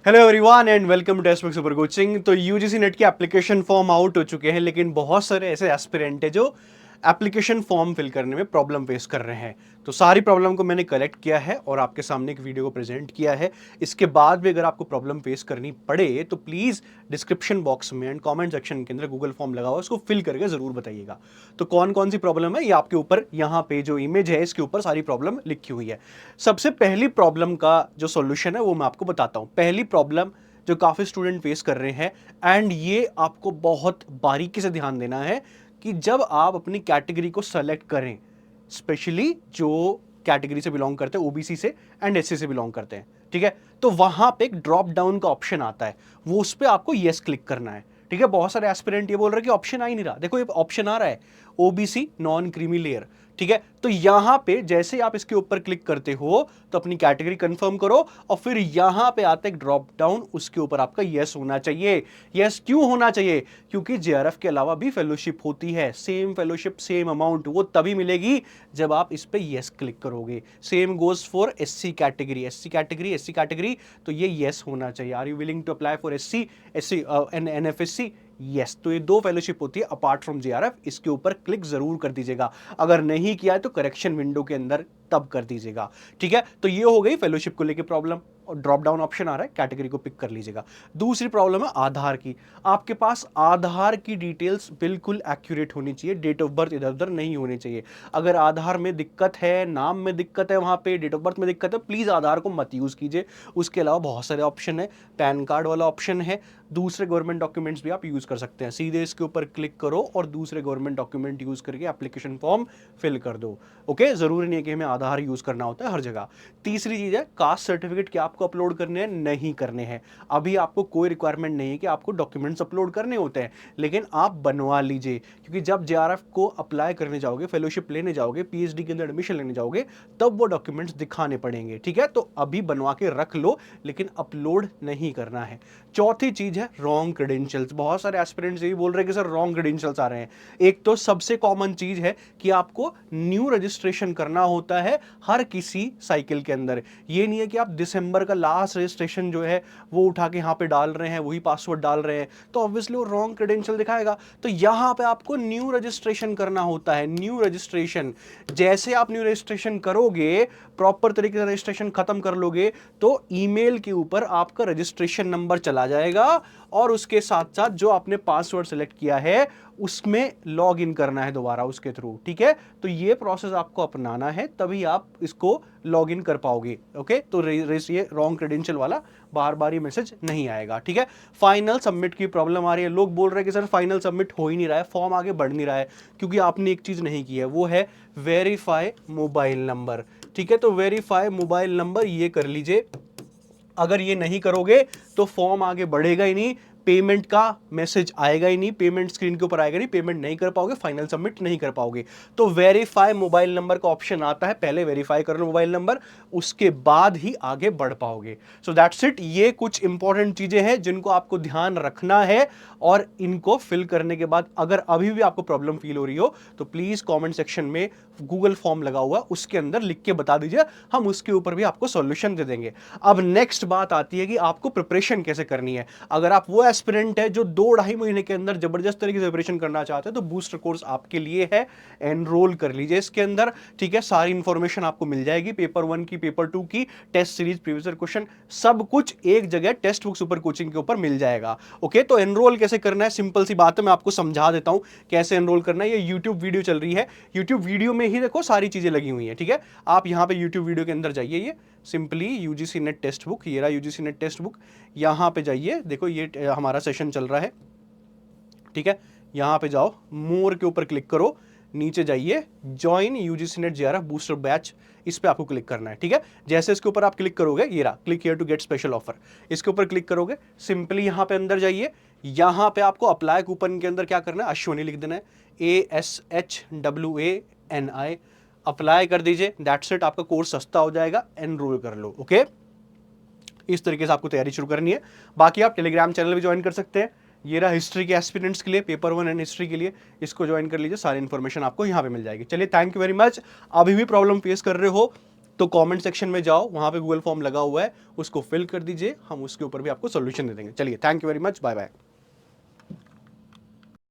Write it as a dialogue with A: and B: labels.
A: Hello everyone and welcome to textbook super coaching. तो UGC NET के application form out हो चुके हैं, लेकिन बहुत सारे ऐसे एस्पिरेंट है जो एप्लीकेशन फॉर्म फिल करने में प्रॉब्लम फेस कर रहे हैं। तो सारी प्रॉब्लम को मैंने कलेक्ट किया है और आपके सामने एक वीडियो को प्रेजेंट किया है। इसके बाद भी अगर आपको प्रॉब्लम फेस करनी पड़े तो प्लीज़ डिस्क्रिप्शन बॉक्स में एंड कमेंट सेक्शन के अंदर गूगल फॉर्म लगा हुआ है, उसको फिल करके ज़रूर बताइएगा। तो कौन कौन सी प्रॉब्लम है ये आपके ऊपर, यहाँ पे जो इमेज है इसके ऊपर सारी प्रॉब्लम लिखी हुई है। सबसे पहली प्रॉब्लम का जो सॉल्यूशन है वो मैं आपको बताता हूँ। पहली प्रॉब्लम जो काफ़ी स्टूडेंट फेस कर रहे हैं, एंड ये आपको बहुत बारीकी से ध्यान देना है कि जब आप अपनी कैटेगरी को सेलेक्ट करें, स्पेशली जो कैटेगरी से बिलोंग करते हैं, ओबीसी से एंड एससी से बिलोंग करते हैं, ठीक है, तो वहां पे एक ड्रॉप डाउन का ऑप्शन आता है, वो उस पर आपको यस क्लिक करना है। ठीक है, बहुत सारे एस्पिरेंट ये बोल रहे हैं कि ऑप्शन आ ही नहीं रहा। देखो ये ऑप्शन आ रहा है, ओबीसी नॉन क्रीमी लेयर। ठीक है, तो यहां पे जैसे आप इसके ऊपर क्लिक करते हो तो अपनी कैटेगरी कंफर्म करो और फिर यहां पे आता है एक ड्रॉप डाउन, उसके ऊपर आपका यस होना चाहिए। यस क्यों होना चाहिए? क्योंकि जेआरएफ के अलावा भी फेलोशिप होती है, सेम फेलोशिप सेम अमाउंट, वो तभी मिलेगी जब आप इस पे यस क्लिक करोगे। Same goes for SC category, SC category, तो ये यस होना चाहिए। Are you willing to apply for SC and NFSC? Yes. तो ये दो फेलोशिप होती है अपार्ट फ्रॉम जेआरएफ, इसके ऊपर क्लिक जरूर कर दीजिएगा। अगर नहीं किया है तो करेक्शन विंडो के अंदर तब कर दीजिएगा। ठीक है, तो ये हो गई फेलोशिप को लेके प्रॉब्लम, और ड्रॉप डाउन ऑप्शन आ रहा है, कैटेगरी को पिक कर लीजिएगा। दूसरी प्रॉब्लम है आधार की। आपके पास आधार की डिटेल्स बिल्कुल एक्यूरेट होनी चाहिए, डेट ऑफ बर्थ इधर उधर नहीं होनी चाहिए। अगर आधार में दिक्कत है, नाम में दिक्कत है, वहां पे डेट ऑफ बर्थ में दिक्कत है, प्लीज आधार को मत यूज कीजिए। उसके अलावा बहुत सारे ऑप्शन है, पैन कार्ड वाला ऑप्शन है, दूसरे गवर्नमेंट डॉक्यूमेंट्स भी आप यूज कर सकते हैं। सीधे इसके ऊपर क्लिक करो और दूसरे गवर्नमेंट डॉक्यूमेंट यूज करके एप्लीकेशन फॉर्म फिल कर दो। ओके, जरूरी नहीं है कि हमें आधार यूज करना होता है हर जगह। तीसरी चीज है कास्ट सर्टिफिकेट, क्या आपको अपलोड करने हैं? नहीं करने हैं। अभी आपको कोई रिक्वायरमेंट नहीं है कि आपको डॉक्यूमेंट्स अपलोड करने होते हैं, लेकिन आप बनवा लीजिए, क्योंकि जब जेआरएफ को अप्लाई करने जाओगे, फेलोशिप लेने जाओगे, पीएचडी के अंदर एडमिशन लेने जाओगे, तब वो डॉक्यूमेंट्स दिखाने पड़ेंगे। ठीक है, तो अभी बनवा के रख लो, लेकिन अपलोड नहीं करना है। चौथी चीज है रॉन्ग क्रेडेंशियल्स। बहुत सारे एस्पिरेंट्स यही बोल रहे हैं कि सर रॉन्ग क्रेडेंशियल्स आ रहे हैं। एक तो सबसे कॉमन चीज है कि आपको न्यू रजिस्ट्रेशन करना होता है हर किसी साइकिल के अंदर। ये नहीं है कि आप दिसंबर का लास्ट रजिस्ट्रेशन जो है वो उठा के यहाँ पे डाल रहे हैं, वही पासवर्ड डाल रहे हैं, तो ऑब्वियसली वो रॉन्ग क्रेडेंशियल दिखाएगा। तो यहाँ पे आपको न्यू रजिस्ट्रेशन करना होता है। न्यू रजिस्ट्रेशन, जैसे आप न्यू रजिस्ट्रेशन करोगे, प्रॉपर तरीके से रजिस्ट्रेशन खत्म कर लोगे, तो ईमेल के ऊपर आपका रजिस्ट्रेशन नंबर चला जाएगा और उसके साथ साथ जो आपने पासवर्ड सेलेक्ट किया है उसमें लॉग इन करना है दोबारा उसके थ्रू। ठीक है, तो ये प्रोसेस आपको अपनाना है, तभी आप इसको लॉग इन कर पाओगे। ओके, तो ये रॉन्ग क्रेडेंशियल वाला बार बार ये मैसेज नहीं आएगा। ठीक है, फाइनल सबमिट की प्रॉब्लम आ रही है। लोग बोल रहे हैं कि सर फाइनल सबमिट हो ही नहीं रहा है, फॉर्म आगे बढ़ नहीं रहा है, क्योंकि आपने एक चीज नहीं की है, वो है वेरीफाई मोबाइल नंबर। ठीक है, तो वेरीफाई मोबाइल नंबर ये कर लीजिए। अगर ये नहीं करोगे तो फॉर्म आगे बढ़ेगा ही नहीं, पेमेंट का मैसेज आएगा ही नहीं, पेमेंट स्क्रीन के ऊपर आएगा नहीं, पेमेंट नहीं कर पाओगे, फाइनल सबमिट नहीं कर पाओगे। तो वेरीफाई मोबाइल नंबर का ऑप्शन आता है, पहले वेरीफाई कर लो मोबाइल नंबर, उसके बाद ही आगे बढ़ पाओगे। So that's it. ये कुछ इंपॉर्टेंट चीजें हैं जिनको आपको ध्यान रखना है, और इनको फिल करने के बाद अगर अभी भी आपको प्रॉब्लम फील हो रही हो तो प्लीज कॉमेंट सेक्शन में गूगल फॉर्म लगा हुआ उसके अंदर लिख के बता दीजिए, हम उसके ऊपर भी आपको सॉल्यूशन दे देंगे। अब नेक्स्ट बात आती है कि आपको प्रिपरेशन कैसे करनी है। अगर आप वो एस्पिरेंट है जो 2-2.5 महीने के अंदर जबरदस्त तरीके से प्रिपरेशन करना चाहते हैं, तो बूस्टर कोर्स आपके लिए है, एनरोल कर लीजिए इसके अंदर। ठीक है, सारी इंफॉर्मेशन आपको मिल जाएगी, पेपर 1 की, पेपर 2 की, टेस्ट सीरीज, प्रीवियस क्वेश्चन, सब कुछ एक जगह टेक्स्ट बुक सुपर कोचिंग के ऊपर मिल जाएगा। ओके, तो एनरोल कैसे करना है, सिंपल सी बात है, मैं आपको समझा देता हूं कैसे एनरोल करना है। ये यूट्यूब वीडियो चल रही है, यूट्यूब वीडियो में ही देखो सारी चीजें लगी हुई है। ठीक है, आप यहां पे यूट्यूब वीडियो के अंदर जाइए, ये simply UGC net text book, ये रहा यूजीसी नेट टेक्स्ट बुक, यहां पे जाइए, देखो ये हमारा सेशन चल रहा है। ठीक है, यहां पे जाओ, मोर के ऊपर क्लिक करो, नीचे जाइए, join UGC net JRF booster batch, इस पे आपको क्लिक करना है। ठीक है, जैसे इसके ऊपर आप क्लिक करोगे, ये रहा click here to get special offer, इसके ऊपर क्लिक करोगे, सिंपली यहां पे अंदर जाइए, यहां पे आपको अप्लाई कूपन के अंदर क्या करना है, अश्वनी लिख देना है, ASHWANI, अप्लाई कर दीजिए। दैट्स इट, आपका कोर्स सस्ता हो जाएगा, एनरोल कर लो। ओके, इस तरीके से आपको तैयारी शुरू करनी है। बाकी आप टेलीग्राम चैनल भी ज्वाइन कर सकते हैं, ये रहा हिस्ट्री के एस्पिरेंट्स के लिए, पेपर 1 एंड हिस्ट्री के लिए, इसको ज्वाइन कर लीजिए, सारी इंफॉर्मेशन आपको यहाँ पे मिल जाएगी। चलिए, थैंक यू वेरी मच। अभी भी प्रॉब्लम फेस कर रहे हो, तो कमेंट सेक्शन में जाओ, वहां पे गूगल फॉर्म लगा हुआ है, उसको फिल कर दीजिए, हम उसके ऊपर भी आपको सोल्यूशन दे देंगे। चलिए, thank you very much, bye bye.